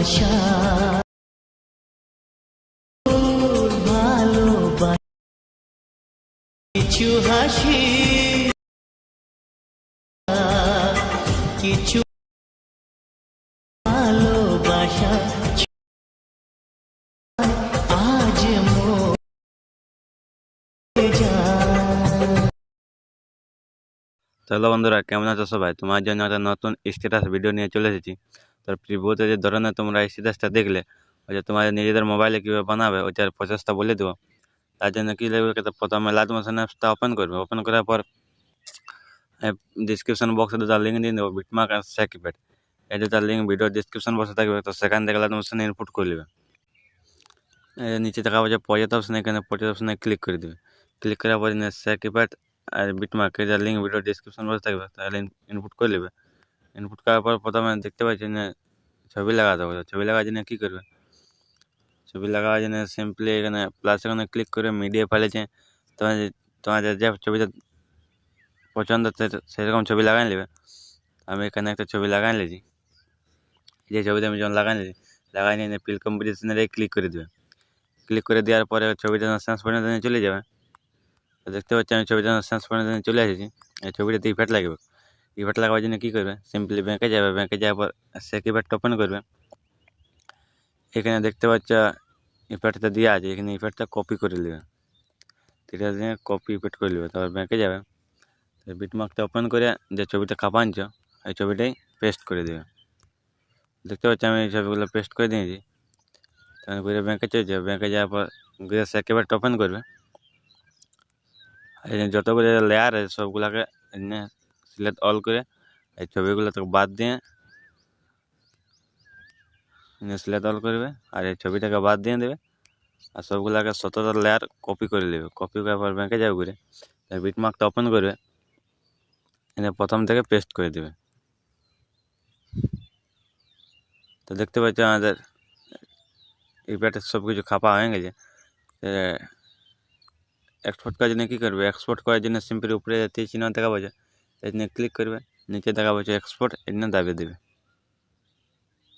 আশা ভালোবাসা কিছু হাসি কিছু ভালোবাসা আজ মরে যায়। চলো বন্ধুরা, কেমন আছো সবাই? তোমার জন্য একটা নতুন স্ট্যাটাস ভিডিও নিয়ে চলে এসেছি। তার প্রিভিউতে যে ধরনের তোমরা স্ট্যাটাসটা দেখলে, ওই যে তোমাদের নিজেদের মোবাইলে কীভাবে বানাবে ওইটার প্রসেসটা বলে দেবো। তার জন্য কী লাগবে, প্রথমে লাইট মোশন অ্যাপসটা ওপেন করবে। ওপেন করার পর ডিসক্রিপশন বক্সে দুটো লিঙ্ক দিয়ে দেবো, বিটমার্ক আর সেকিপ্যাড। এই দুটো লিঙ্ক ভিডিও ডিসক্রিপশন বক্সে থাকবে, তো সেখান থেকে লাইট মোশন ইনপুট করে নেবে। নিচে দেখা পাবে যে প্রজেক্ট অপশন, এখানে প্রজেক্ট অপশনে ক্লিক করে দেবে। ক্লিক করার পর সেকিপ্যাড আর বিটমার্কের যে লিঙ্ক ভিডিও ডিসক্রিপশন বক্সে থাকবে, তাহলে ইনপুট করে নেবে। ইনপুট করার পর প্রথমে দেখতে পাচ্ছি যে ছবি লাগাতে হবে। ছবি লাগার জন্য কী করবে, ছবি লাগাবার জন্য সিম্পলি এখানে প্লাস এখানে ক্লিক করে মিডিয়া ফাইলে যে তোমাদের যে ছবিটা পছন্দ সেরকম ছবি লাগাই নেবে। আমি এখানে একটা ছবি লাগাই নিয়েছি। যে ছবিটা আমি যখন লাগাই নিয়ে ফিল কম্পিটিশনের ক্লিক করে দেবে। ক্লিক করে দেওয়ার পরে ছবিটা শেষ পর্যন্ত চলে যাবে। তো দেখতে পাচ্ছি আমি ছবিটা শেষ পর্যন্ত চলে এসেছি। এই ছবিটাতে ইফেক্ট লাগবে। ইফেক্ট লাগাবার জন্য কী করবে, সিম্পলি ব্যাঙ্কে যাবে। ব্যাঙ্কে যাওয়ার পর সেকিপ্যাডটা ওপেন করবে। এখানে দেখতে পাচ্ছ ইফেক্টটা দেওয়া আছে, এখানে ইফেক্টটা কপি করে নেবে। ঠিক আছে, কপি ইফেক্ট করে নেবে। তারপর ব্যাঙ্কে যাবে, বিটমার্কটা ওপেন করে যে ছবিটা কাঁপাচ্ছ এই ছবিটাই পেস্ট করে দেবে। দেখতে পাচ্ছি আমি এই ছবিগুলো পেস্ট করে দিয়েছি। তখন ঘুরে ব্যাঙ্কে চলে যাবে। ব্যাঙ্কে যাওয়ার পর ঘুরে সেকিপ্যাডটা ওপেন করবে। এই যতগুলো লেয়ার আছে সবগুলোকে সিলেক্ট অল করে এই ছবিগুলো তো বাদ দিয়ে সিলেক্ট অল করবে, আর এই ছবিটাকে বাদ দিয়ে দেবে। আর সবগুলোকে 17টা লেয়ার কপি করে নেবে। কপি করার পর ব্যাঙ্কে যাবে, ঘুরে বিটমার্কটা ওপেন করবে, প্রথম থেকে পেস্ট করে দেবে। তো দেখতে পাচ্ছ আমাদের ইফেক্ট সব কিছু খাপা হয়ে গেছে। এক্সপোর্ট করার জন্য কী করবে, এক্সপোর্ট করার জন্য সিম্পলি উপরে তীর চিহ্ন দেখা পাচ্ছে, এই জন্য ক্লিক করবে। নিচে দেখা পাচ্ছে এক্সপোর্ট, এই জন্য দাবিয়ে দেবে।